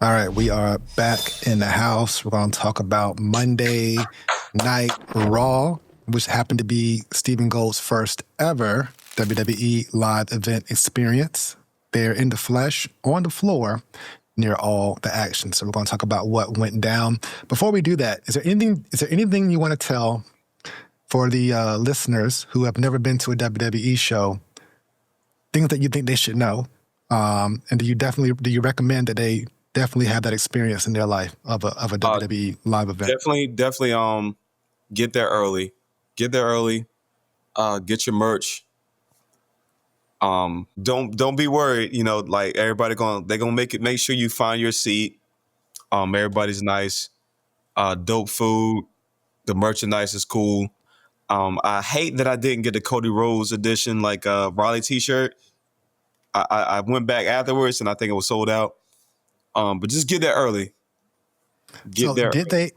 All right, we are back in the house. We're going to talk about Monday Night Raw, which happened to be Stephen Gold's first ever WWE live event experience. They're in the flesh, on the floor, near all the action. So we're going to talk about what went down. Before we do that, is there anything you want to tell for the listeners who have never been to a WWE show, things that you think they should know? And do you recommend that they definitely have that experience in their life of a WWE live event? Definitely. Get there early. Get your merch. Don't be worried. You know, like everybody they're gonna make sure you find your seat. Everybody's nice. Dope food. The merchandise is cool. I hate that I didn't get the Cody Rhodes edition, like Raleigh T-shirt. I went back afterwards and I think it was sold out. But just get there early. So did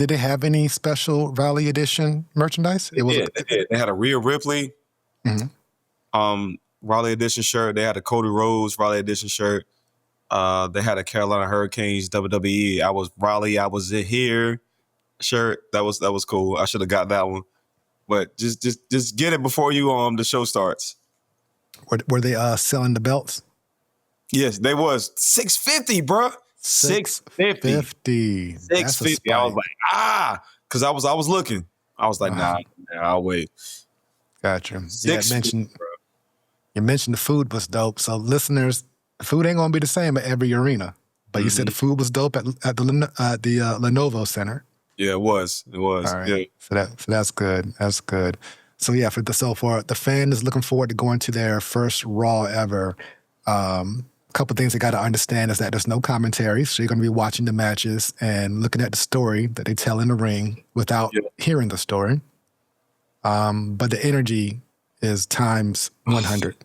they have any special Raleigh edition merchandise? They did. They had a Rhea Ripley, Raleigh edition shirt. They had a Cody Rhodes Raleigh edition shirt. They had a Carolina Hurricanes WWE. I was here shirt. That was cool. I should have got that one. But just get it before the show starts. Were they selling the belts? Yes, they was $650, bro. $650. $650. I was like, because I was looking. I was like, nah, I'll wait. Gotcha. You mentioned the food was dope. So listeners, the food ain't gonna be the same at every arena. But you said the food was dope at the Lenovo Center. Yeah, it was. All right. Yeah. So that's good. That's good. So yeah, for the fan is looking forward to going to their first Raw ever. A couple things they got to understand is that there's no commentary, so you're going to be watching the matches and looking at the story that they tell in the ring without hearing the story. But the energy is times 100.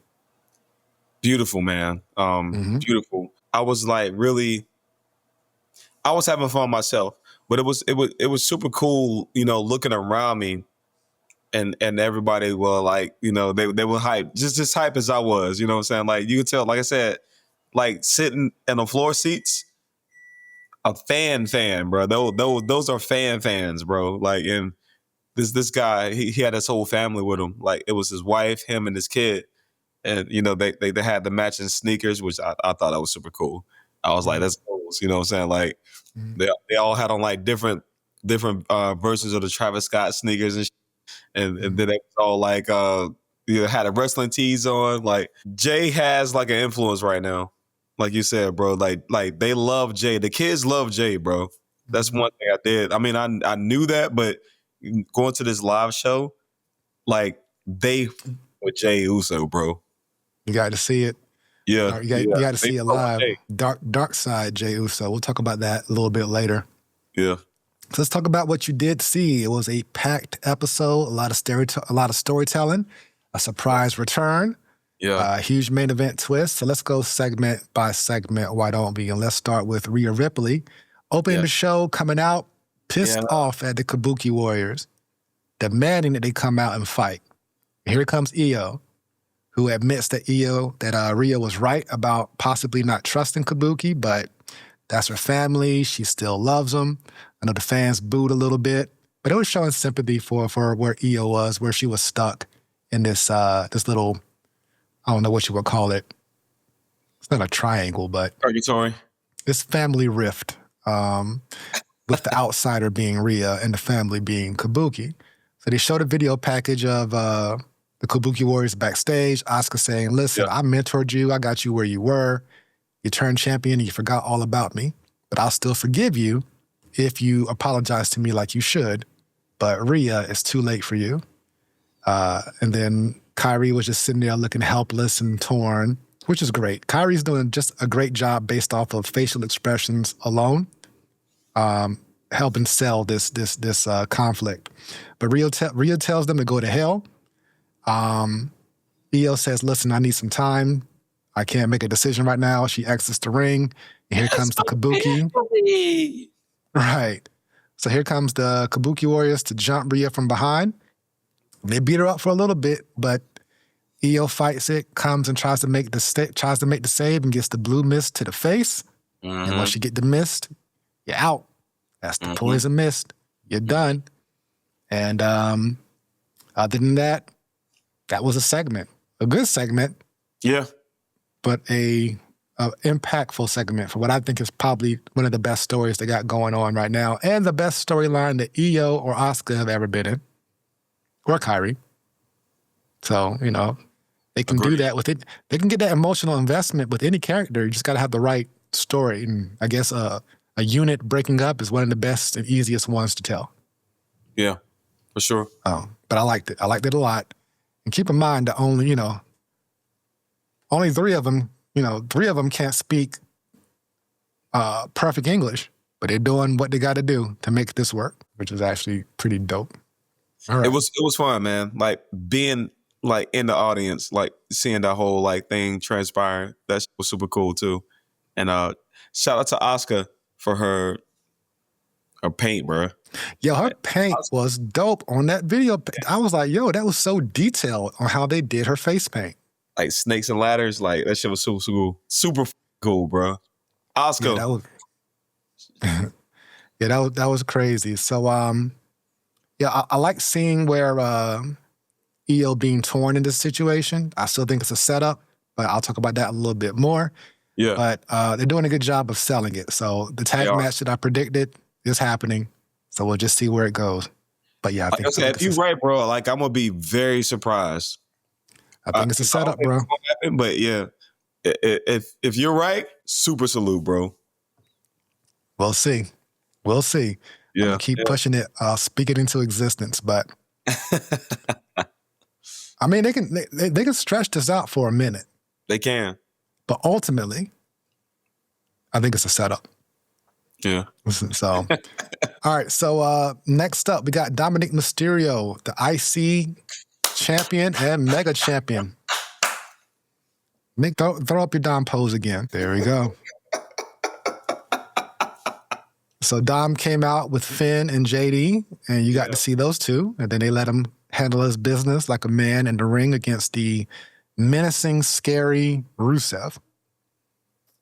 Beautiful, man. Beautiful. I was like I was having fun myself, but it was super cool, looking around me. And everybody were like, they were hyped, just hype as I was, you know what I'm saying? Like you could tell, like I said, like sitting in the floor seats, a fan, bro. Those are fans, bro. Like, and this guy, he had his whole family with him. Like it was his wife, him, and his kid, and they had the matching sneakers, which I thought that was super cool. I was like, that's cool, you know what I'm saying? Like they all had on like different versions of the Travis Scott sneakers and shit. And then it was all like had a wrestling tees on. Like Jay has like an influence right now, like you said, bro. Like they love Jay. The kids love Jay, bro. That's one thing I did. I mean, I knew that, but going to this live show, like they with Jay Uso, bro. You got to see it. Yeah, you got to see it live. Dark side Jay Uso. We'll talk about that a little bit later. Yeah. So let's talk about what you did see. It was a packed episode, a lot of storytelling, a surprise return, a huge main event twist. So let's go segment by segment. Why don't we? And let's start with Rhea Ripley opening the show, coming out pissed off at the Kabuki Warriors, demanding that they come out and fight. And here comes Io, who admits that Rhea was right about possibly not trusting Kabuki, but that's her family. She still loves them. I know the fans booed a little bit, but it was showing sympathy for where Io was, where she was stuck in this little, I don't know what you would call it. It's not a triangle, but purgatory. This family rift with the outsider being Rhea and the family being Kabuki. So they showed a video package of the Kabuki Warriors backstage. Asuka saying, listen, I mentored you. I got you where you were. You turned champion and you forgot all about me, but I'll still forgive you if you apologize to me like you should. But Rhea, it's too late for you. And then Kyrie was just sitting there looking helpless and torn, which is great. Kyrie's doing just a great job based off of facial expressions alone, helping sell this conflict. But Rhea tells them to go to hell. Io says, listen, I need some time. I can't make a decision right now. She exits the ring, and here comes the Kabuki. Right. So here comes the Kabuki Warriors to jump Rhea from behind. They beat her up for a little bit, but Io fights it, comes and tries to make the save and gets the blue mist to the face. And once you get the mist, you're out. That's the poison mist. You're done. And other than that, that was a segment. A good segment. Yeah. But a impactful segment for what I think is probably one of the best stories they got going on right now, and the best storyline that Io or Asuka have ever been in, or Kyrie. So, they can do that with it. They can get that emotional investment with any character. You just got to have the right story. And I guess a unit breaking up is one of the best and easiest ones to tell. Yeah, for sure. But I liked it. I liked it a lot. And keep in mind that only three of them can't speak perfect English, but they're doing what they got to do to make this work, which is actually pretty dope. All right. It was fun, man. Like being like in the audience, like seeing that whole like thing transpire. That was super cool too. And shout out to Asuka for her paint, bro. Yo, her paint was dope on that video. I was like, yo, that was so detailed on how they did her face paint. Like snakes and ladders, like that shit was super cool. Super cool, bro. Asuka. That was crazy. So I like seeing where Io being torn in this situation. I still think it's a setup, but I'll talk about that a little bit more. Yeah. But they're doing a good job of selling it. So the tag match that I predicted is happening. So we'll just see where it goes. But yeah, I think if you're right, bro, like I'm gonna be very surprised. I think it's a setup, bro. Happen, but yeah, if you're right, super salute, bro. We'll see. Yeah, I'm gonna keep pushing it. I'll speak it into existence. But I mean, they can stretch this out for a minute. They can. But ultimately, I think it's a setup. Yeah. So, all right. So next up, we got Dominic Mysterio, the IC champion and mega champion. Throw up your Dom pose again. There we go. So Dom came out with Finn and JD, and you got to see those two. And then they let him handle his business like a man in the ring against the menacing, scary Rusev.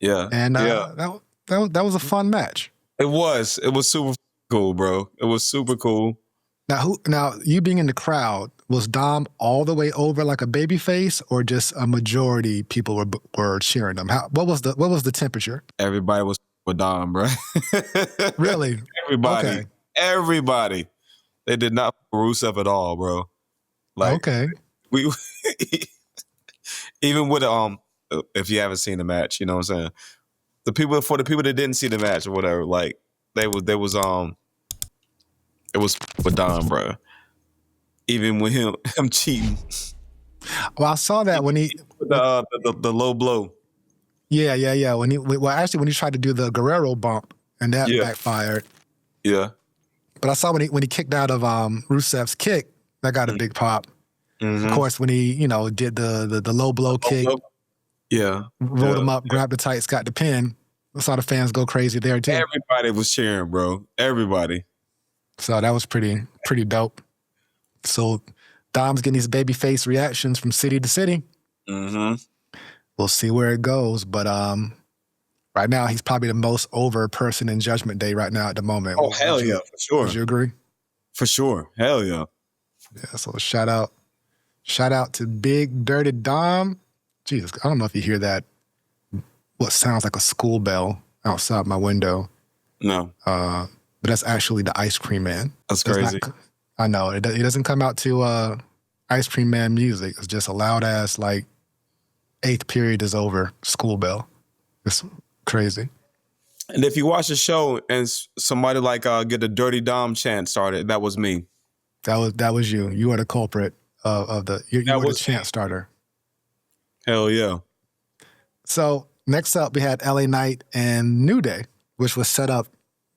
Yeah. And that was a fun match. It was super cool, bro. It was super cool. Now you being in the crowd, was Dom all the way over like a baby face, or just a majority people were cheering him? What was the temperature? Everybody was with Dom, bro. Really? Everybody. Okay. Everybody. They did not Rusev at all, bro. Like, okay. We even with if you haven't seen the match, you know what I'm saying? For the people that didn't see the match or whatever, like it was with Dom, bro. Even with him cheating. Well, I saw that when he the low blow. Yeah. When he tried to do the Guerrero bump and that backfired. Yeah. But I saw when he kicked out of Rusev's kick, that got a big pop. Mm-hmm. Of course, when he did the low blow kick, rolled him up, grabbed the tights, got the pin. I saw the fans go crazy there too. Everybody was cheering, bro. Everybody. So that was pretty dope. So Dom's getting these baby face reactions from city to city. Mm-hmm. We'll see where it goes, but right now he's probably the most over person in Judgment Day right now at the moment. Oh, hell yeah, for sure. Would you agree? For sure. Hell yeah. Yeah, so shout out to Big Dirty Dom. Jesus, I don't know if you hear that, what sounds like a school bell outside my window. No. But that's actually the Ice Cream Man. That's crazy. I know. It doesn't come out to Ice Cream Man music. It's just a loud-ass, like, 8th period is over school bell. It's crazy. And if you watch the show and somebody like get a Dirty Dom chant started, that was me. That was you. You are the culprit of the. You were the chant starter. Hell yeah. So next up, we had LA Knight and New Day, which was set up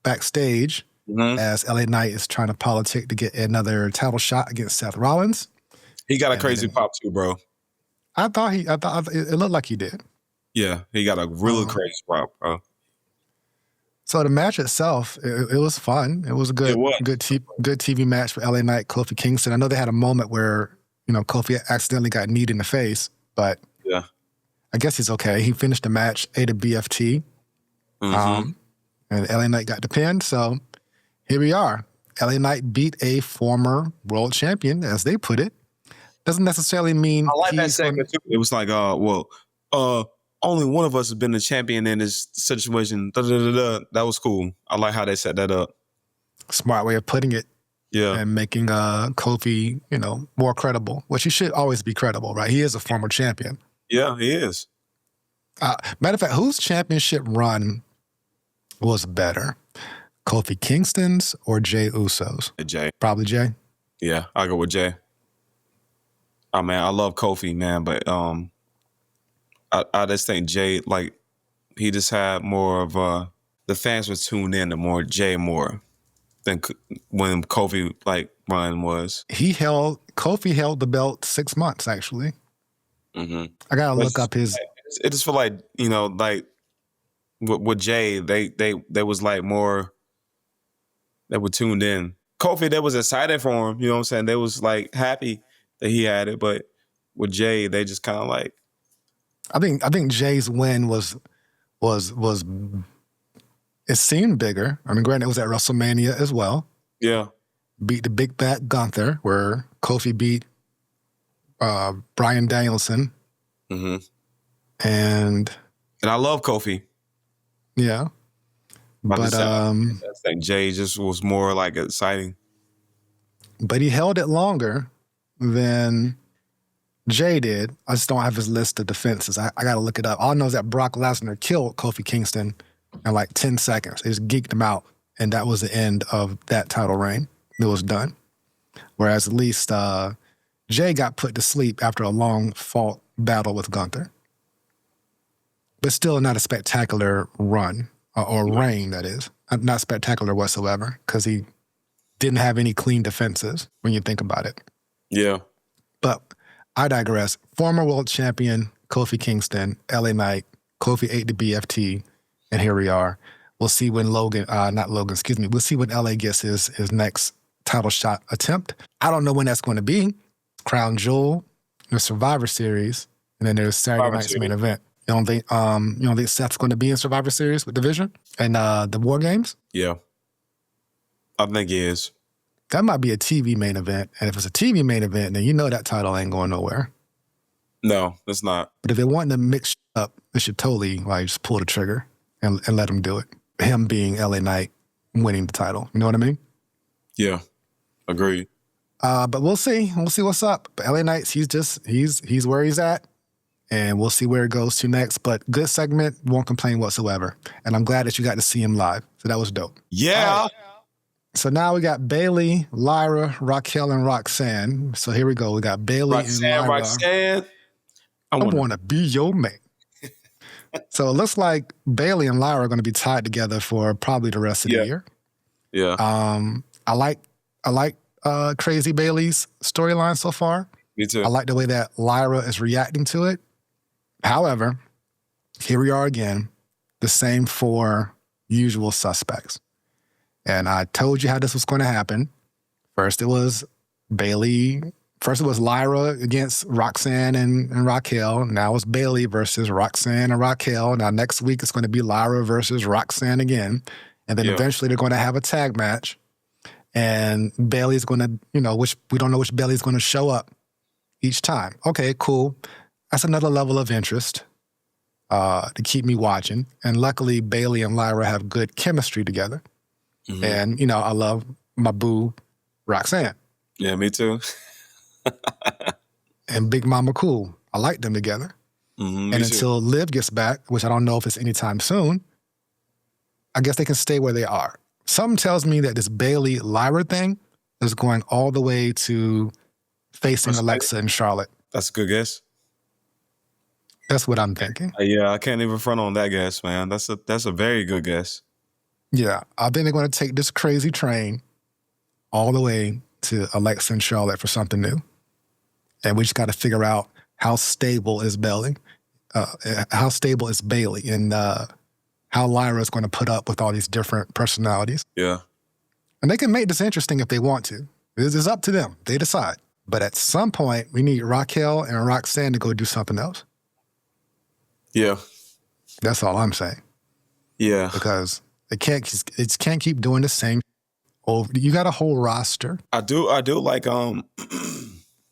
backstage as LA Knight is trying to politic to get another title shot against Seth Rollins. He got a crazy pop too, bro. I thought it looked like he did. Yeah, he got a really crazy pop, bro. So the match itself, it was fun. It was a good TV match for LA Knight, Kofi Kingston. I know they had a moment where, Kofi accidentally got kneed in the face, but yeah, I guess he's okay. He finished the match, ate a BFT, And LA Knight got the pin, so here we are. LA Knight beat a former world champion, as they put it. Doesn't necessarily mean I like that segment too. It was like, only one of us has been the champion in this situation. That was cool. I like how they set that up. Smart way of putting it. Yeah. And making Kofi, more credible, which he should always be credible, right? He is a former champion. Yeah, he is. Matter of fact, whose championship run was better? Kofi Kingston's or Jey Uso's? Jey. Probably Jey? Yeah, I'll go with Jey. Oh, man, I love Kofi, man, but I just think Jey, like, he just had more of the fans would tune in to more Jey more than when Kofi, like, run was. Kofi held the belt 6 months, actually. I got to look up his... It just feel like, like, with Jey, they was, like, more... They were tuned in. Kofi, they was excited for him. You know what I'm saying? They was like happy that he had it, but with Jey, they just kind of like. I think Jay's win was it seemed bigger. I mean, granted, it was at WrestleMania as well. Yeah. Beat the big bad Gunther, where Kofi beat Bryan Danielson. And I love Kofi. Yeah. But I think Jey just was more like exciting. But he held it longer than Jey did. I just don't have his list of defenses. I got to look it up. All I know is that Brock Lesnar killed Kofi Kingston in like 10 seconds. He just geeked him out, and that was the end of that title reign. It was done. Whereas at least Jey got put to sleep after a long fought battle with Gunther. But still not a spectacular run. Or reign, that is. Not spectacular whatsoever, because he didn't have any clean defenses when you think about it. Yeah. But I digress. Former world champion Kofi Kingston, LA Knight, Kofi ate the BFT, and here we are. We'll see when we'll see when LA gets his next title shot attempt. I don't know when that's going to be. Crown Jewel, the Survivor Series, and then there's Saturday night's main event. You don't think Seth's going to be in Survivor Series with Division and the War Games? Yeah. I think he is. That might be a TV main event. And if it's a TV main event, then that title ain't going nowhere. No, it's not. But if they want to mix up, they should totally just pull the trigger and let him do it. Him being LA Knight winning the title. You know what I mean? Yeah. Agreed. But we'll see. We'll see what's up. But LA Knight, he's where he's at. And we'll see where it goes to next. But good segment, won't complain whatsoever. And I'm glad that you got to see him live. So that was dope. Yeah. Right. So now we got Bayley, Lyra, Raquel, and Roxanne. So here we go. We got Bayley and Lyra. Roxanne. I want to be your man. So it looks like Bayley and Lyra are going to be tied together for probably the rest of the year. Yeah. I like Crazy Bayley's storyline so far. Me too. I like the way that Lyra is reacting to it. However, here we are again, the same four usual suspects. And I told you how this was going to happen. First it was Lyra against Roxanne and Raquel. Now it's Bayley versus Roxanne and Raquel. Now next week it's going to be Lyra versus Roxanne again. And then eventually they're going to have a tag match. And Bayley's going to, we don't know which Bayley's going to show up each time. Okay, cool. That's another level of interest to keep me watching. And luckily, Bayley and Lyra have good chemistry together. And, I love my boo, Roxanne. Yeah, me too. And Big Mama Cool. I like them together. And until Liv gets back, which I don't know if it's anytime soon, I guess they can stay where they are. Something tells me that this Bayley-Lyra thing is going all the way to facing Alexa and Charlotte. That's a good guess. That's what I'm thinking. Yeah, I can't even front on that guess, man. That's a very good guess. Yeah, I think they're going to take this crazy train all the way to Alexa and Charlotte for something new. And we just got to figure out how stable is Bayley, and how Lyra is going to put up with all these different personalities. Yeah. And they can make this interesting if they want to. It's up to them. They decide. But at some point, we need Raquel and Roxanne to go do something else. Yeah. That's all I'm saying. Yeah. Because it can't keep doing the same. Oh, you got a whole roster. I do like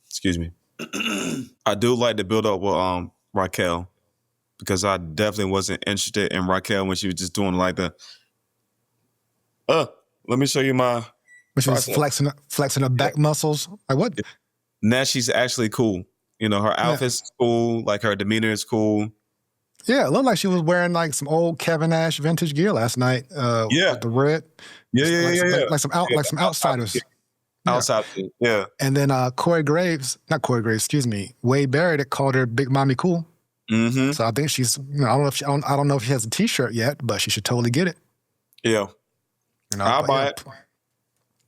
excuse me. I do like the build up with Raquel, because I definitely wasn't interested in Raquel when she was just doing like the let me show you my when she was flexing her back muscles. Like what? Now she's actually cool. You know, her outfit's cool, like her demeanor is cool. Yeah, it looked like she was wearing like some old Kevin Nash vintage gear last night. With the red. Like some outsiders. Outsiders, yeah. And then Wade Barrett, it called her Big Mommy Cool. Mm-hmm. So I think she's, I don't know if she has a T-shirt yet, but she should totally get it. Yeah. I'll buy it.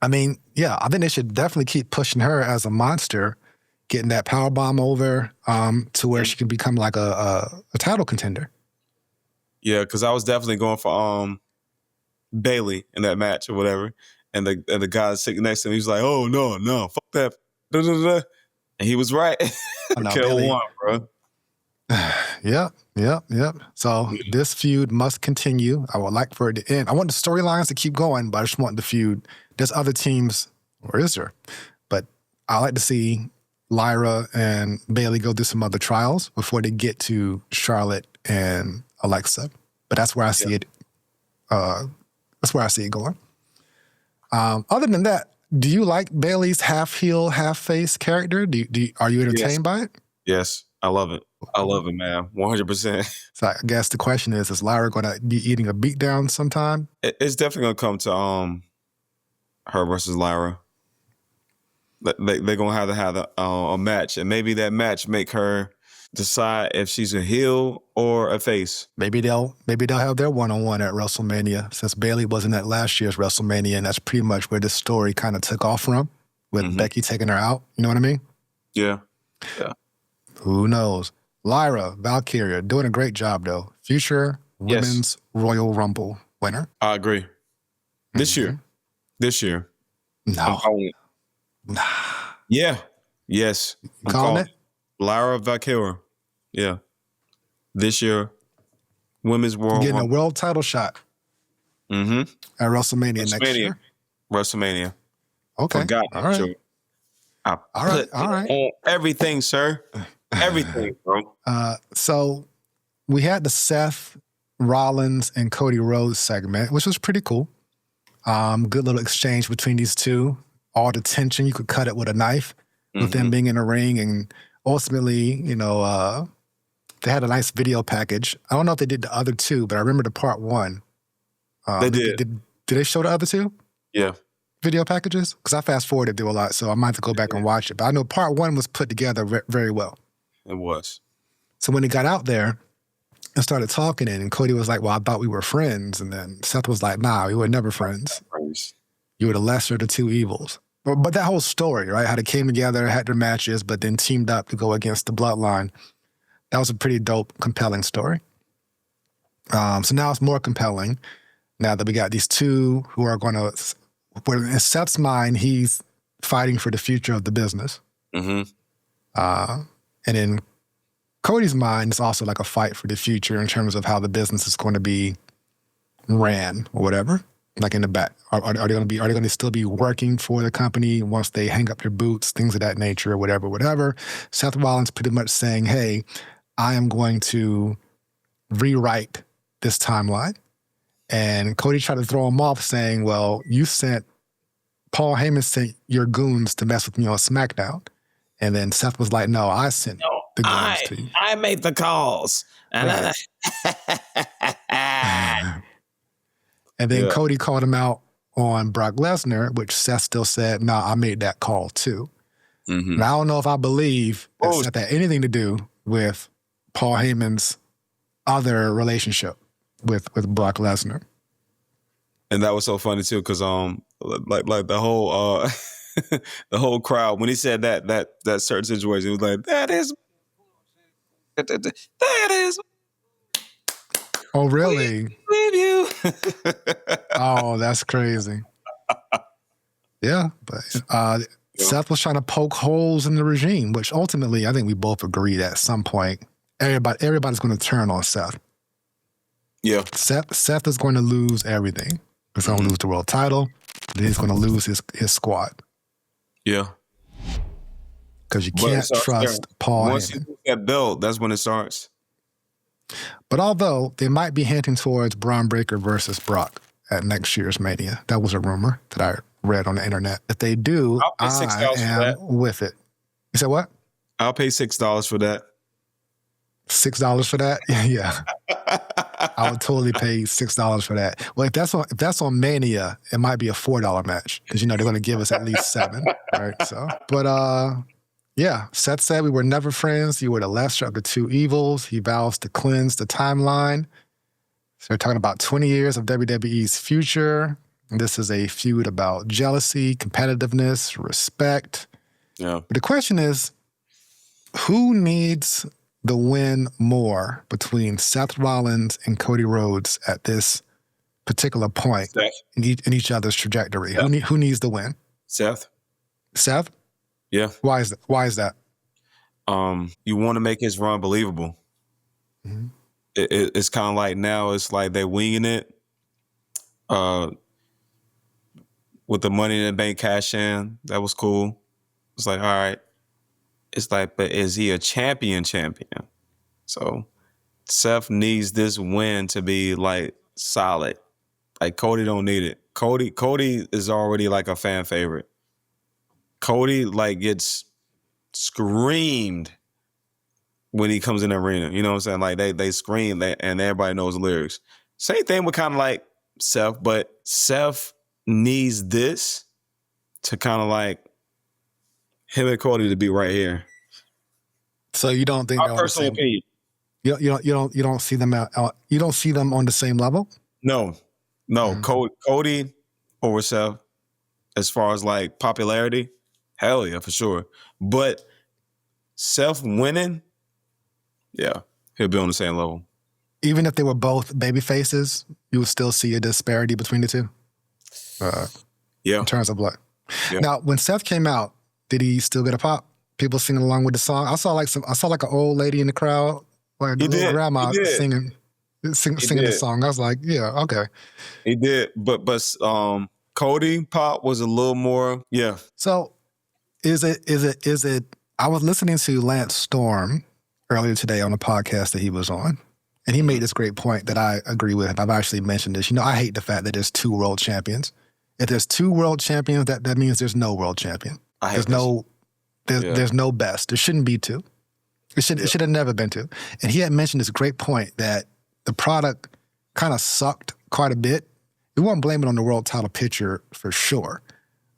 I mean, I think they should definitely keep pushing her as a monster, getting that power bomb over to where she can become like a title contender. Yeah, because I was definitely going for Bailey in that match or whatever, and the guy sitting next to him, he's like, "Oh no, fuck that," and he was right. Raquel won, bro. Yep. So this feud must continue. I would like for it to end. I want the storylines to keep going, but I just want the feud. There's other teams, or is there? But I like to see Lyra and Bailey go through some other trials before they get to Charlotte and Alexa. But that's where I see it. That's where I see it going. Other than that, do you like Bailey's half heel, half face character? Are you entertained by it? Yes, I love it. I love it, man. 100%. So I guess the question is Lyra going to be eating a beatdown sometime? It's definitely going to come to her versus Lyra. They're going to have a match, and maybe that match make her decide if she's a heel or a face. Maybe they'll have their one-on-one at WrestleMania, since Bailey wasn't at last year's WrestleMania, and that's pretty much where this story kind of took off from, with Becky taking her out. You know what I mean? Yeah. Who knows? Lyra, Valkyria, doing a great job, though. Future Women's Royal Rumble winner. I agree. This year. No. Nah. Yeah. Yes. I'm calling it? Lyra Valkyria. Yeah. This year, Women's Royal Getting Rumble. a world title shot. Mm-hmm. At WrestleMania next year. WrestleMania. Okay. Forgot. All right. Sure. All right. On everything, sir. Everything, bro. So we had the Seth, Rollins, and Cody Rhodes segment, which was pretty cool. Good little exchange between these two. All the tension, you could cut it with a knife with them being in a ring. And ultimately, they had a nice video package. I don't know if they did the other two, but I remember the part one. They did. Did they show the other two? Yeah. Video packages? Because I fast forwarded through a lot, so I might have to go back and watch it. But I know part one was put together very well. It was. So when he got out there and started talking, and Cody was like, well, I thought we were friends. And then Seth was like, nah, we were never friends. You were the lesser of the two evils. But that whole story, right? How they came together, had their matches, but then teamed up to go against the Bloodline. That was a pretty dope, compelling story. So now it's more compelling now that we got these two who are going to, in Seth's mind, he's fighting for the future of the business. Mm-hmm. And in Cody's mind, it's also like a fight for the future in terms of how the business is going to be ran or whatever. Like in the back, are they going to still be working for the company once they hang up their boots, things of that nature, or whatever. Seth Rollins pretty much saying, hey, I am going to rewrite this timeline. And Cody tried to throw him off saying, well, Paul Heyman sent your goons to mess with me on SmackDown. And then Seth was like, no, I sent the goons to you. I made the calls. Right. And then Cody called him out on Brock Lesnar, which Seth still said, no, I made that call too. Mm-hmm. And I don't know if I believe that Seth had anything to do with Paul Heyman's other relationship with Brock Lesnar. And that was so funny too, because like the whole the whole crowd, when he said that certain situation, it was like, that is. Oh, really? Leave you. Oh, that's crazy. Yeah, but Seth was trying to poke holes in the regime, which ultimately I think we both agreed at some point everybody's going to turn on Seth. Yeah. Seth is going to lose everything. He's going to lose the world title. Then he's going to lose his squad. Yeah. Because you can't trust Paul Once Heyman. you lose that belt, that's when it starts. But although they might be hinting towards Braun Breaker versus Brock at next year's Mania. That was a rumor that I read on the internet. If they do, I am with it. You said what? I'll pay $6 for that. $6 for that? Yeah. I would totally pay $6 for that. Well, if that's on Mania, it might be a $4 match because they're going to give us at least 7, right? So, but yeah, Seth said we were never friends. You were the lesser of the two evils. He vows to cleanse the timeline. So they're talking about 20 years of WWE's future. And this is a feud about jealousy, competitiveness, respect. Yeah. But the question is, who needs the win more between Seth Rollins and Cody Rhodes at this particular point in each other's trajectory? Who needs the win? Seth. Seth? Yeah. Why is that? You want to make his run believable. Mm-hmm. It's kind of like now it's like they're winging it. With the Money in the Bank cash in, that was cool. It's like, all right. It's like, but is he a champion? So Seth needs this win to be like solid. Like Cody don't need it. Cody is already like a fan favorite. Cody like gets screamed when he comes in the arena. You know what I'm saying? Like they scream and everybody knows the lyrics. Same thing with kind of like Seth, but Seth needs this to kind of like him and Cody to be right here. So you don't think my personal opinion? You don't see them out. You don't see them on the same level? No. Mm-hmm. Cody over Seth, as far as like popularity, hell yeah, for sure. But Seth winning, yeah, he'll be on the same level. Even if they were both baby faces, you would still see a disparity between the two. Yeah. In terms of what? Yeah. Now, when Seth came out, did he still get a pop? People singing along with the song. I saw like an old lady in the crowd, like a little grandma singing the song. I was like, yeah, okay. He did, but Cody pop was a little more, yeah. So is it? I was listening to Lance Storm earlier today on a podcast that he was on, and he made this great point that I agree with. I've actually mentioned this. I hate the fact that there's 2 world champions. If there's 2 world champions, that means there's no world champion. There's no best. There shouldn't be 2. It should have never been 2. And he had mentioned this great point that the product kind of sucked quite a bit. We won't blame it on the world title picture for sure,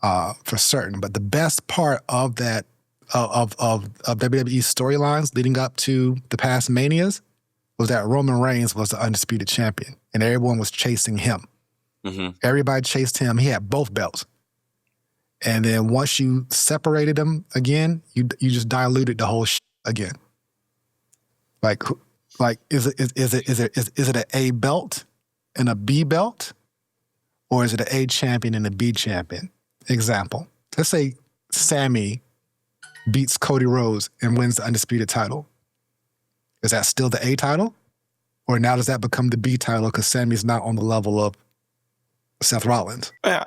for certain. But the best part of that of WWE's storylines leading up to the past Manias was that Roman Reigns was the undisputed champion, and everyone was chasing him. Mm-hmm. Everybody chased him. He had both belts. And then once you separated them again, you just diluted the whole shit again. Like is it an A belt and a B belt, or is it an A champion and a B champion? Example: let's say Sammy beats Cody Rhodes and wins the undisputed title. Is that still the A title, or now does that become the B title because Sammy's not on the level of Seth Rollins? Yeah.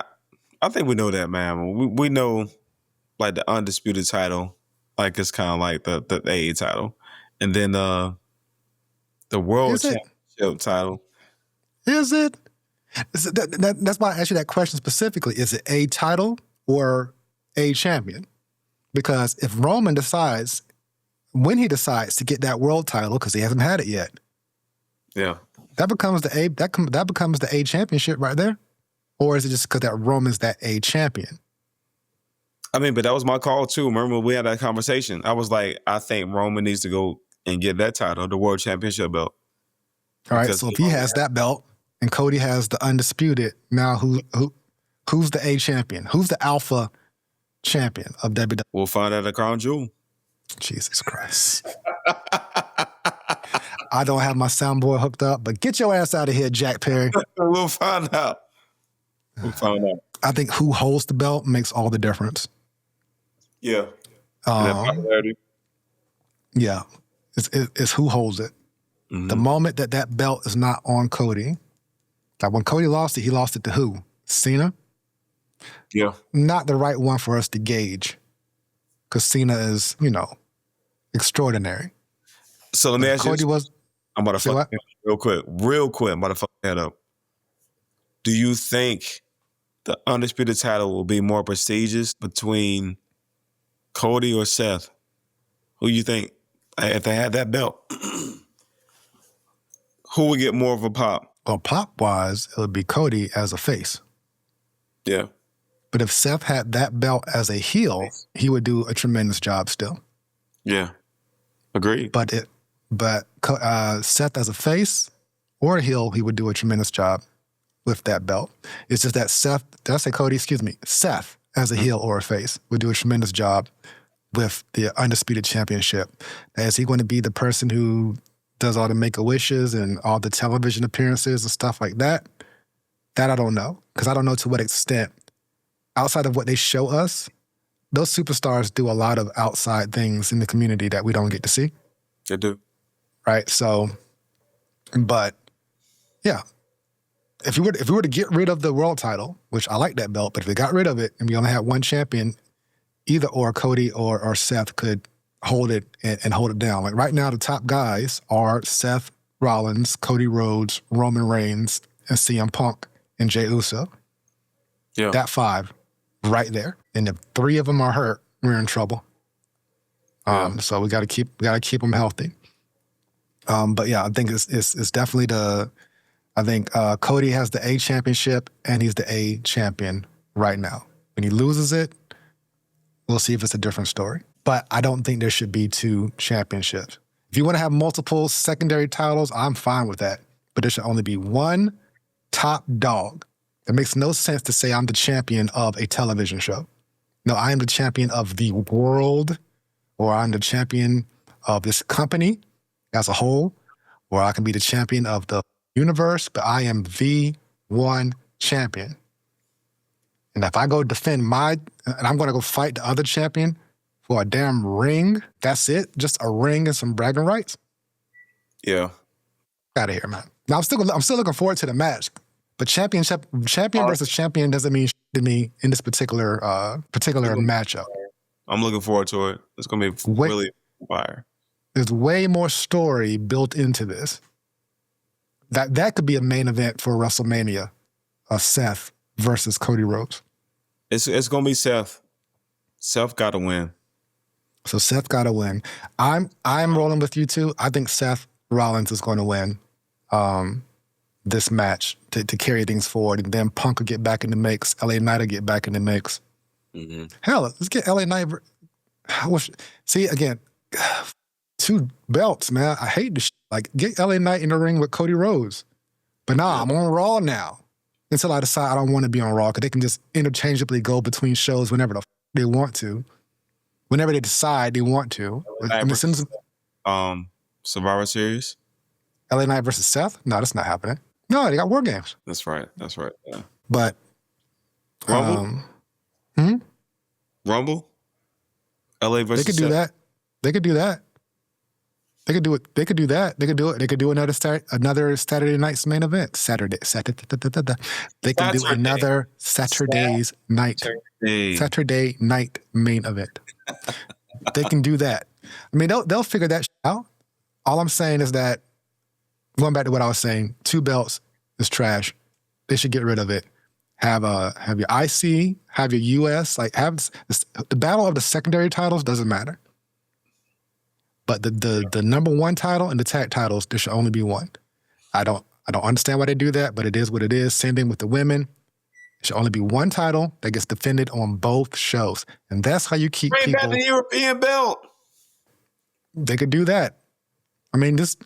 I think we know that, man. We know, like, the undisputed title, like, it's kind of like the A title. And then the world championship title. Is it? That's why I asked you that question specifically. Is it A title or A champion? Because if Roman decides, when he decides to get that world title, because he hasn't had it yet, yeah, that becomes the A. That becomes the A championship right there. Or is it just because that Roman's that A champion? I mean, but that was my call too. Remember we had that conversation? I was like, I think Roman needs to go and get that title, the world championship belt. All right, so if he has that belt and Cody has the undisputed, now who's the A champion? Who's the alpha champion of WWE? We'll find out at Crown Jewel. Jesus Christ. I don't have my soundboard hooked up, but get your ass out of here, Jack Perry. We'll find out. I think who holds the belt makes all the difference. Yeah. Yeah. It's who holds it. The moment that belt is not on Cody, like when Cody lost it, he lost it to who? Cena? Yeah. Not the right one for us to gauge because Cena is, extraordinary. So let me ask Cody you. I'm about to fuck real quick. I'm about to fuck that up. Do you think the Undisputed title will be more prestigious between Cody or Seth? Who you think, if they had that belt, who would get more of a pop? Well, pop-wise, it would be Cody as a face. Yeah. But if Seth had that belt as a heel, he would do a tremendous job still. Yeah. Agreed. But Seth as a face or a heel, he would do a tremendous job with that belt. It's just that Seth, did I say Cody? Excuse me. Seth as a heel or a face would do a tremendous job with the Undisputed Championship. Is he going to be the person who does all the Make-A-Wishes and all the television appearances and stuff like that? That I don't know, because I don't know to what extent. Outside of what they show us, those superstars do a lot of outside things in the community that we don't get to see. They do. Right? So, but yeah. If we were to get rid of the world title, which I like that belt, but if we got rid of it and we only had one champion, either or Cody or Seth could hold it and hold it down. Like right now, the top guys are Seth Rollins, Cody Rhodes, Roman Reigns, and CM Punk and Jey Uso. Yeah. That 5 right there. And if 3 of them are hurt, we're in trouble. So we got to keep them healthy. But yeah, I think it's definitely Cody has the A championship and he's the A champion right now. When he loses it, we'll see if it's a different story. But I don't think there should be 2 championships. If you want to have multiple secondary titles, I'm fine with that. But there should only be one top dog. It makes no sense to say I'm the champion of a television show. No, I am the champion of the world, or I'm the champion of this company as a whole, or I can be the champion of the universe, but I am the one champion. And if I go defend and I'm going to go fight the other champion for a damn ring, that's it? Just a ring and some bragging rights? Yeah. Out of here, man. Now, I'm still looking forward to the match, but champion versus champion doesn't mean shit to me in this particular matchup. I'm looking forward to it. It's going to be really fire. There's way more story built into this. That could be a main event for WrestleMania, Seth versus Cody Rhodes. It's going to be Seth. Seth got to win. So Seth got to win. I'm rolling with you too. I think Seth Rollins is going to win this match to carry things forward, and then Punk will get back in the mix. LA Knight will get back in the mix. Mm-hmm. Hell, let's get LA Knight. See again, 2 belts, man. I hate this. Like, get LA Knight in the ring with Cody Rhodes. But nah, I'm on Raw now until I decide I don't want to be on Raw, because they can just interchangeably go between shows whenever they want to. Whenever they decide they want to. Survivor Series? LA Knight versus Seth? No, that's not happening. No, they got War Games. That's right. Yeah. But Rumble? Rumble? LA versus They could Seth? do that. They could do that. They could do it. They could do that. They could do it. They could do another Saturday night's main event. Saturday. They can do another Saturday night main event. They can do that. I mean, they'll figure that out. All I'm saying is that, going back to what I was saying, 2 belts is trash. They should get rid of it. Have your IC, have your US, like have the battle of the secondary titles doesn't matter. But the number 1 title and the tag titles, there should only be one. I don't understand why they do that, but it is what it is. Same thing with the women. It should only be one title that gets defended on both shows. And that's how you keep Bring people. back the European belt. They could do that. I mean, just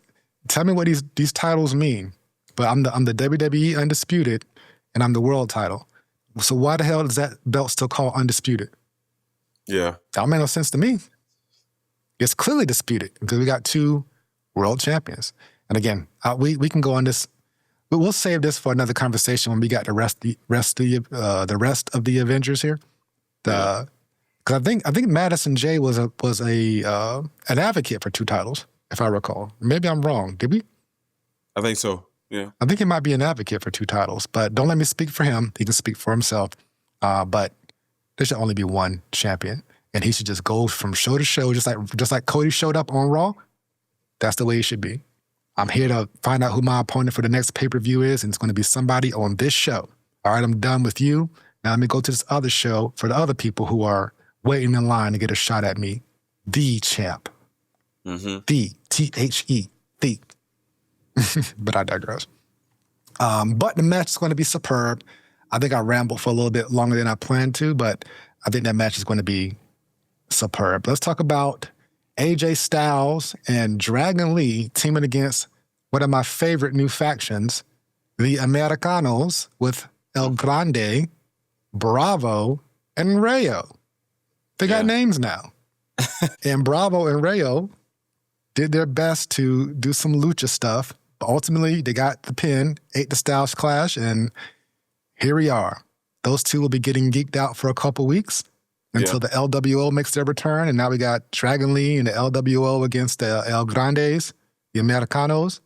tell me what these titles mean. But I'm the WWE Undisputed, and I'm the world title. So why the hell is that belt still called Undisputed? Yeah. That don't make no sense to me. It's clearly disputed because we got 2 world champions. And again, we can go on this. We'll save this for another conversation when we got the rest of the Avengers here. Because I think Madison J was an advocate for 2 titles, if I recall. Maybe I'm wrong. Did we? I think so. Yeah. I think he might be an advocate for 2 titles, but don't let me speak for him. He can speak for himself. But there should only be one champion, and he should just go from show to show, just like Cody showed up on Raw. That's the way it should be. I'm here to find out who my opponent for the next pay-per-view is, and it's going to be somebody on this show. All right, I'm done with you. Now let me go to this other show for the other people who are waiting in line to get a shot at me. The champ. Mm-hmm. The, T-H-E, the. But I digress. But the match is going to be superb. I think I rambled for a little bit longer than I planned to, but I think that match is going to be superb. Let's talk about AJ Styles and Dragon Lee teaming against one of my favorite new factions, the Americanos, with El Grande, Bravo, and Rayo. They got names now. And Bravo and Rayo did their best to do some lucha stuff. But ultimately, they got the pin, ate the Styles Clash, and here we are. Those two will be getting geeked out for a couple weeks until the LWO makes their return. And now we got Dragon Lee and the LWO against the El Grandes, the Americanos.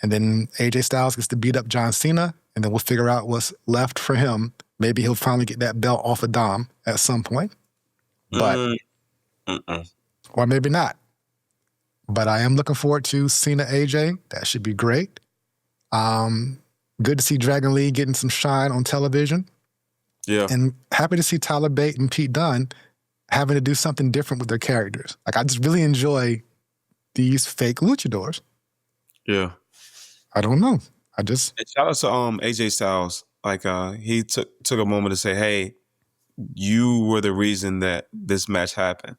And then AJ Styles gets to beat up John Cena, and then we'll figure out what's left for him. Maybe he'll finally get that belt off of Dom at some point. But, or maybe not. But I am looking forward to Cena AJ. That should be great. Good to see Dragon Lee getting some shine on television. Yeah. And happy to see Tyler Bate and Pete Dunne having to do something different with their characters. Like, I just really enjoy these fake luchadors. Yeah. I don't know. And shout out to AJ Styles. Like, he took a moment to say, hey, you were the reason that this match happened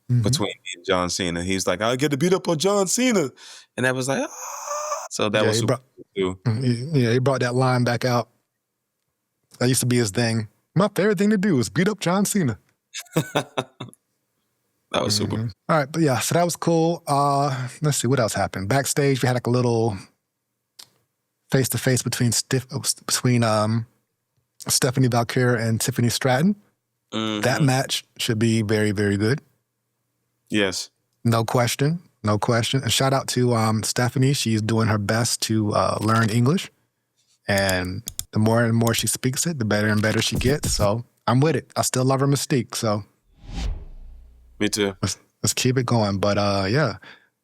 between me and John Cena. He's like, I get to beat up on John Cena. And that was like, So that was super cool too. He brought that line back out. That used to be his thing. My favorite thing to do is beat up John Cena. That was super. All right, but yeah, so that was cool. Let's see, what else happened? Backstage, we had like a little face-to-face between Stephanie Valkyrie and Tiffany Stratton. That match should be very, very good. Yes. No question. And shout out to Stephanie. She's doing her best to learn English. And the more and more she speaks it, the better and better she gets. So I'm with it. I still love her mystique. So me too. Let's keep it going. But yeah,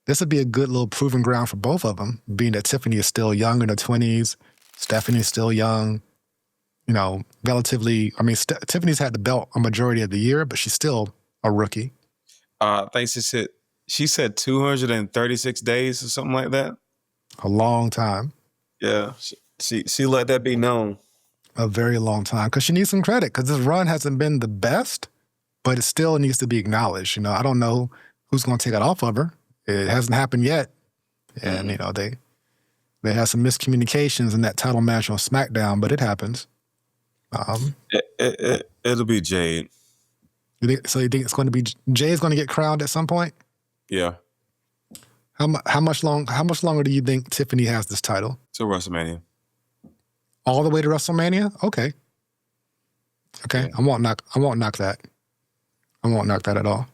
this would be a good little proving ground for both of them, being that Tiffany is still young in her 20s. Stephanie's still young. You know, relatively. I mean, Tiffany's had the belt a majority of the year, but she's still a rookie. Thanks. She said 236 days or something like that. A long time. Yeah, she let that be known. A very long time, because she needs some credit, because this run hasn't been the best, but it still needs to be acknowledged. You know, I don't know who's going to take it off of her. It hasn't happened yet. And, you know, they had some miscommunications in that title match on SmackDown, but it happens. It'll be Jade. You think it's going to be Jay's going to get crowned at some point? Yeah. How much longer do you think Tiffany has this title? Till WrestleMania. All the way to WrestleMania? Okay. Yeah. I won't knock that. I won't knock that at all.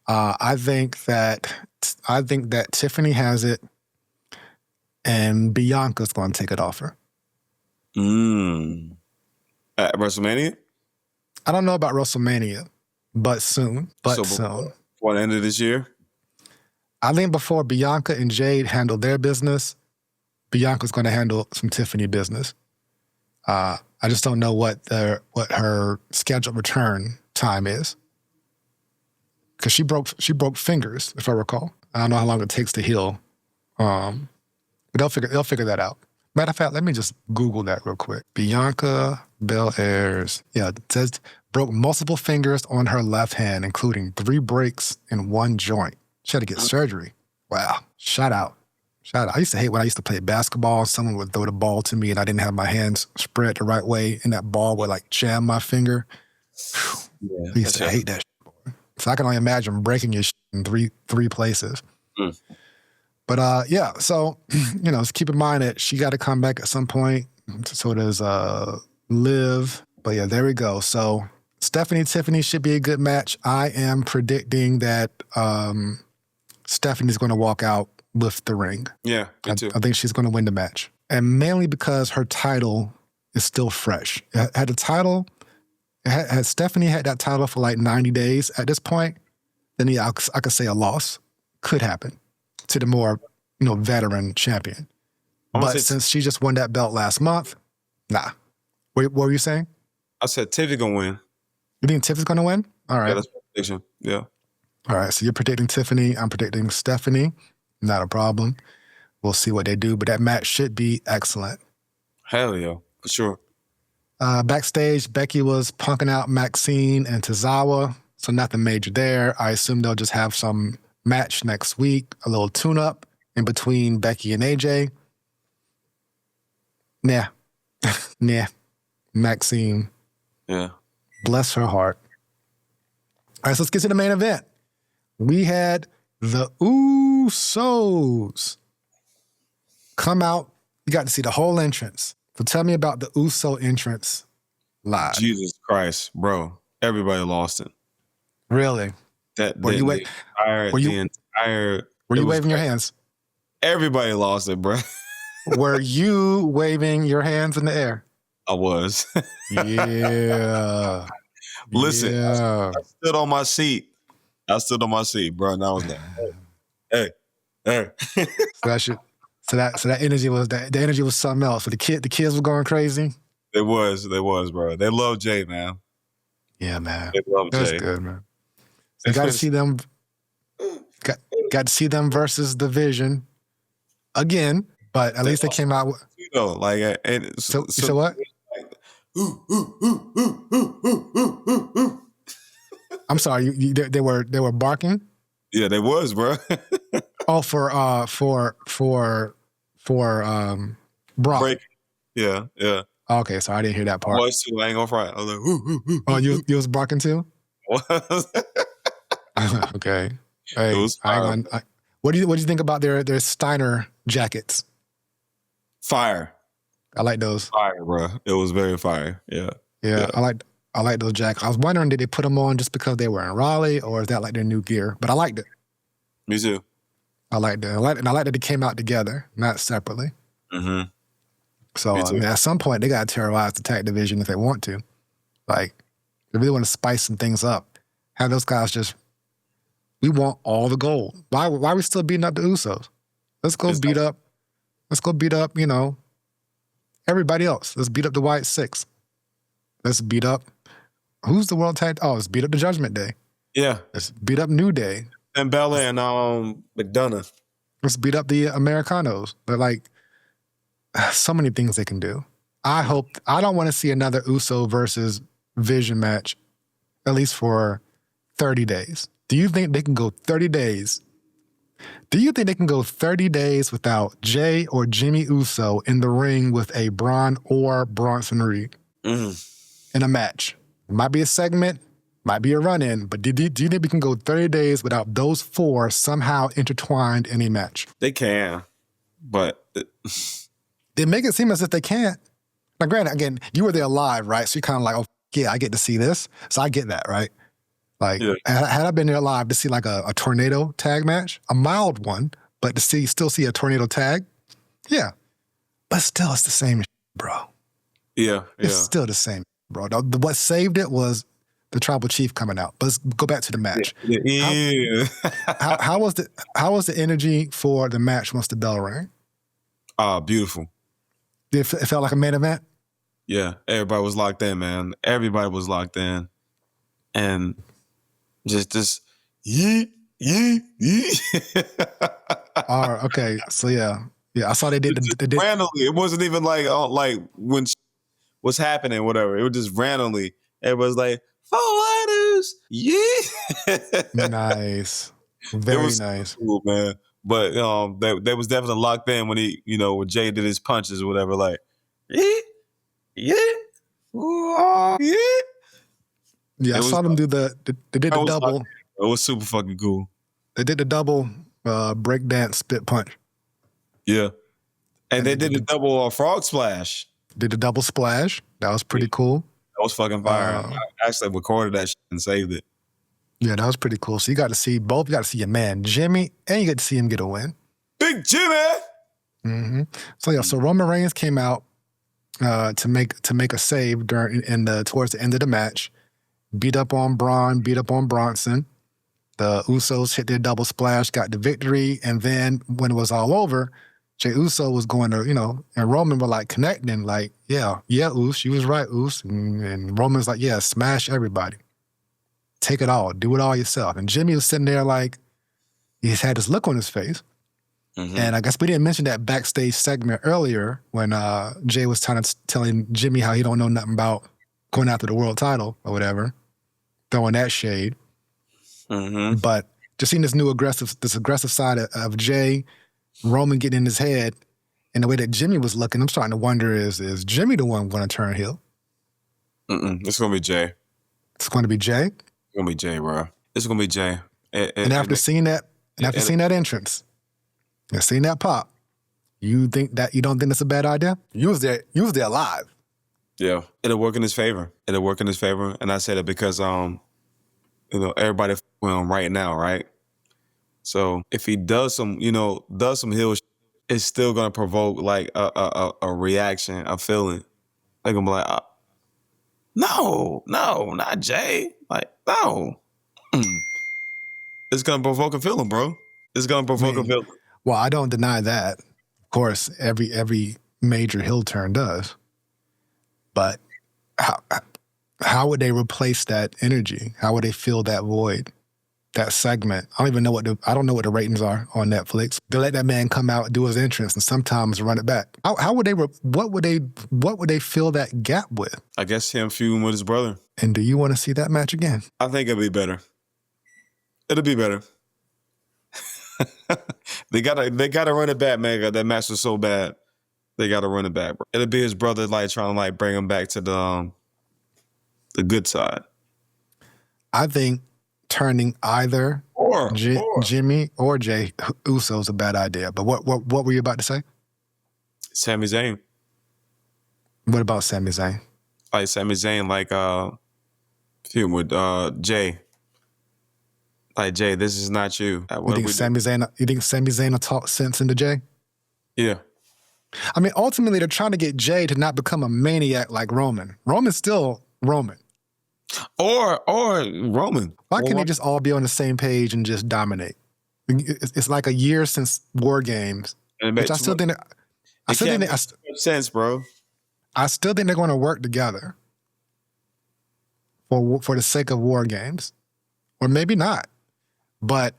I think that Tiffany has it, and Bianca's going to take it off her. At WrestleMania? I don't know about WrestleMania, but soon. Soon. Before the end of this year? I think before Bianca and Jade handle their business, Bianca's going to handle some Tiffany business. I just don't know what her scheduled return time is, because she broke fingers, if I recall. I don't know how long it takes to heal, but they'll figure that out. Matter of fact, let me just Google that real quick. Bianca Belair's, it says broke multiple fingers on her left hand, including 3 breaks in 1 joint. She had to get surgery. Wow. Shout out. I used to hate when I used to play basketball. Someone would throw the ball to me and I didn't have my hands spread the right way, and that ball would like jam my finger. Yeah, I used to hate that shit. So I can only imagine breaking your shit in three places. But yeah, so, you know, just keep in mind that she got to come back at some point. So does Liv. But yeah, there we go. So Tiffany should be a good match. I am predicting that Stephanie's going to walk out with the ring. Yeah, me too. I think she's going to win the match. And mainly because her title is still fresh. Had the title, had Stephanie had that title for like 90 days at this point, then I could say a loss could happen to the more, veteran champion. But since she just won that belt last month, nah. What were you saying? I said Tiffany going to win. You think Tiffany's going to win? All right. Yeah, that's my prediction. Yeah. All right, so you're predicting Tiffany. I'm predicting Stephanie. Not a problem. We'll see what they do, but that match should be excellent. Hell yeah, for sure. Backstage, Becky was punking out Maxine and Tozawa, so nothing major there. I assume they'll just have some match next week, a little tune-up in between Becky and AJ. Nah. Nah. Maxine. Yeah. Bless her heart. All right, so let's get to the main event. We had the Usos come out. You got to see the whole entrance. So tell me about the Uso entrance live. Jesus Christ, bro. Everybody lost it. Really? Were you waving your hands? Everybody lost it, bro. Were you waving your hands in the air? I was. Yeah. Listen, yeah. I stood on my seat, bro. And I was like, hey. So that energy was the energy was something else. So the kids were going crazy. They was, bro. They love Jay, man. Yeah, man. They love Jay. That's good, man. So you got to see them. Got to see them versus the Vision again, but at least they came out. So what? I'm sorry. They were barking. Yeah, they was, bro. Oh, for Brock. Break. Yeah. Okay, so I didn't hear that part. I was too. I ain't gonna front. I was like, ooh. Oh, you was barking too? Okay. Hey, it was fire. What do you think about their Steiner jackets? Fire. I like those. Fire, bro. It was very fire. Yeah. I like those jackets. I was wondering, did they put them on just because they were in Raleigh, or is that like their new gear? But I liked it. Me too. I liked it. I like that they came out together, not separately. Mm-hmm. So at some point, they got to terrorize the tag division if they want to. Like, they really want to spice some things up. Have those guys we want all the gold. Why are we still beating up the Usos? Let's go beat up, everybody else. Let's beat up the White Six. Let's beat up, who's the world tag? Oh, let's beat up the Judgment Day. Yeah. Let's beat up New Day. And Bella and McDonough. Let's beat up the Americanos. They're like, so many things they can do. I don't want to see another Uso versus Vision match, at least for 30 days. Do you think they can go 30 days? Do you think they can go 30 days without Jay or Jimmy Uso in the ring with a Braun or Bronson Reed in a match? It might be a segment, might be a run-in, but do you think we can go 30 days without those four somehow intertwined in a match? They can, but... They make it seem as if they can't. Now, granted, again, you were there live, right? So you're kind of like, oh, yeah, I get to see this. So I get that, right? Like, had I been there live to see like a tornado tag match, a mild one, but to still see a tornado tag, yeah. But still, it's the same, bro. Yeah. It's still the same, bro. What saved it was the Tribal Chief coming out. But let's go back to the match. Yeah. How was the energy for the match once the bell rang? Beautiful. It felt like a main event? Yeah, everybody was locked in, man. Everybody was locked in. And just yee. All right, okay. So yeah, I saw they did. Randomly, it wasn't even like when what's happening, whatever. It was just randomly. Everybody's like, "Forwarders, yeah." Nice, very nice, cool, man. But they was definitely locked in when when Jay did his punches or whatever. Like, yeah. I saw them do they did the double. It was super fucking cool. They did the double breakdance spit punch. Yeah. And they did the double frog splash. Did the double splash. That was pretty cool. That was fucking fire. I actually recorded that shit and saved it. Yeah, that was pretty cool. So you got to see both. You got to see your man, Jimmy, and you get to see him get a win. Big Jimmy. Mm-hmm. So Roman Reigns came out to make a save towards the end of the match. Beat up on Braun, beat up on Bronson. The Usos hit their double splash, got the victory, and then when it was all over, Jey Uso was going to, and Roman were like connecting, like, yeah, Us, you was right, Us. And Roman's like, yeah, smash everybody. Take it all. Do it all yourself. And Jimmy was sitting there like, he's had this look on his face. Mm-hmm. And I guess we didn't mention that backstage segment earlier when Jey was telling Jimmy how he don't know nothing about going after the world title or whatever, throwing that shade. Mm-hmm. But just seeing this aggressive side of Jey, Roman getting in his head, and the way that Jimmy was looking, I'm starting to wonder, is Jimmy the one going to turn heel? It's going to be Jey. It's going to be Jey? It's going to be Jey, bro. It's going to be Jey. And after seeing that entrance, and seeing that pop, you don't think that's a bad idea? You was there live. Yeah. It'll work in his favor. And I say that because, everybody right now, right? So if he does some heel, it's still gonna provoke like a reaction, a feeling. Like I'm like, no, not Jey. Like, no. It's gonna provoke a feeling, bro. It's gonna provoke a feeling. Well, I don't deny that. Of course, every major heel turn does. But how would they replace that energy? How would they fill that void? That segment. I don't know what the ratings are on Netflix. They let that man come out, do his entrance, and sometimes run it back. How would they? What would they fill that gap with? I guess him feuding with his brother. And do you want to see that match again? I think it'll be better. It'll be better. They gotta run it back, man. That match was so bad. They gotta run it back, bro. It'll be his brother like trying to like bring him back to the good side. I think turning either Jimmy or Jey Uso is a bad idea. But what were you about to say? Sami Zayn. What about Sami Zayn? Like Sami Zayn, like feud with Jey. Like, Jey, this is not you. You think Sami Zayn will talk sense into Jey? Yeah. I mean, ultimately, they're trying to get Jey to not become a maniac like Roman. Roman's still Roman. Or Roman. Why can't they just all be on the same page and just dominate? It's like a year since War Games, which I still think makes sense, bro. I still think they're going to work together for the sake of War Games, or maybe not. But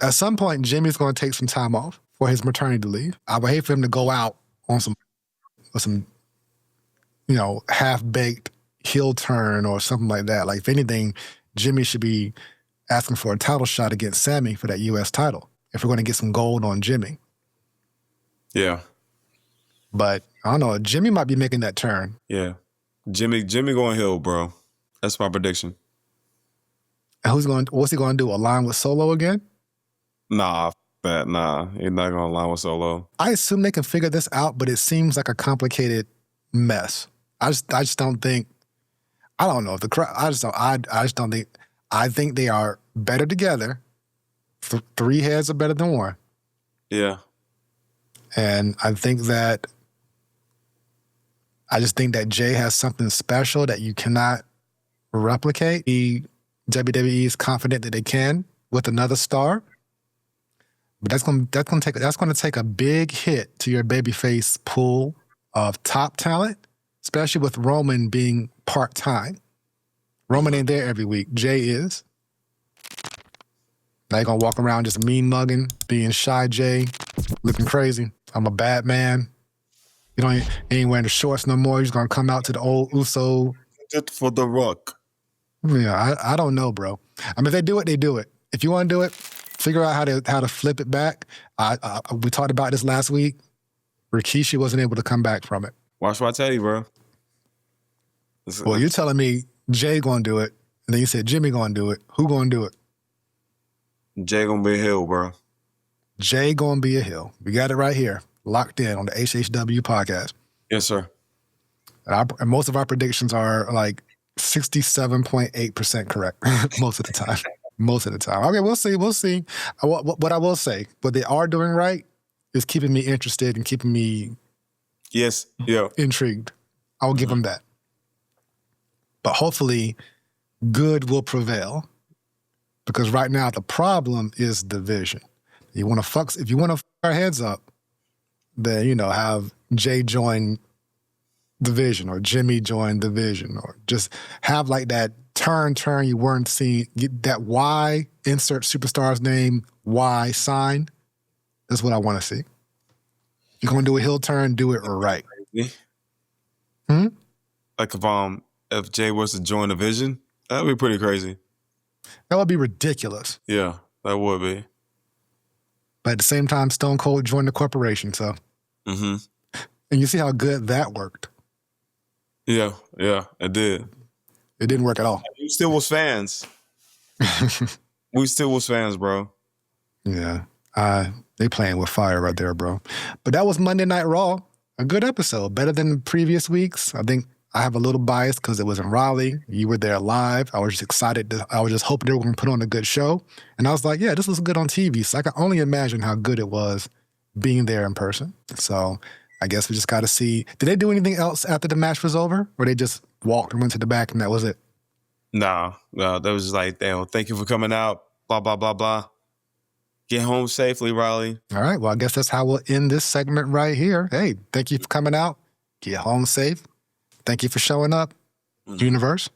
at some point, Jimmy's going to take some time off for his maternity leave. I would hate for him to go out on some half-baked heel turn or something like that. Like, if anything, Jimmy should be asking for a title shot against Sami for that U.S. title if we're going to get some gold on Jimmy. Yeah. But, I don't know, Jimmy might be making that turn. Yeah. Jimmy going heel, bro. That's my prediction. And what's he going to do, align with Solo again? Nah, he's not going to align with Solo. I assume they can figure this out, but it seems like a complicated mess. I just don't think, I don't know. I just don't think, I think they are better together. Three heads are better than one. Yeah. And I just think that Jey has something special that you cannot replicate. WWE is confident that they can with another star, but that's going to take a big hit to your babyface pool of top talent, especially with Roman being part-time. Roman ain't there every week. Jey is. Now you're going to walk around just mean mugging, being shy Jey, looking crazy. I'm a bad man. You ain't wearing the shorts no more. He's going to come out to the old Uso. For the Rock. Yeah, I don't know, bro. I mean, if they do it, they do it. If you want to do it, figure out how to flip it back. We talked about this last week. Rikishi wasn't able to come back from it. Watch what I tell you, bro. Well, you're telling me Jey gonna do it, and then you said Jimmy gonna do it. Who gonna do it? Jey gonna be a heel, bro. Jey gonna be a heel. We got it right here, locked in on the HHW podcast. Yes, sir. And most of our predictions are like 67.8% correct most of the time. Okay, we'll see. What I will say, what they are doing right is keeping me interested and keeping me intrigued. I'll give them that. But hopefully good will prevail, because right now the problem is division. If you want to fuck our heads up, then, have Jay join division or Jimmy join division, or just have like that turn you weren't seeing, get that Y, insert superstar's name, Y sign. That's what I want to see. If you're going to do a heel turn, do it right. Like if Jay was to join division, that would be pretty crazy. That would be ridiculous. Yeah, that would be. But at the same time, Stone Cold joined the corporation, so. And you see how good that worked. Yeah, it did. It didn't work at all. We still was fans. We still was fans, bro. Yeah. They playing with fire right there, bro. But that was Monday Night Raw. A good episode. Better than previous weeks. I think I have a little bias because it was in Raleigh. You were there live. I was just excited. I was just hoping they were going to put on a good show. And I was like, yeah, this was good on TV. So I can only imagine how good it was being there in person. So I guess we just got to see. Did they do anything else after the match was over? Or they just walked and went to the back and that was it? No, that was just like, damn, thank you for coming out. Blah, blah, blah, blah. Get home safely, Raleigh. All right. Well, I guess that's how we'll end this segment right here. Hey, thank you for coming out. Get home safe. Thank you for showing up, Universe.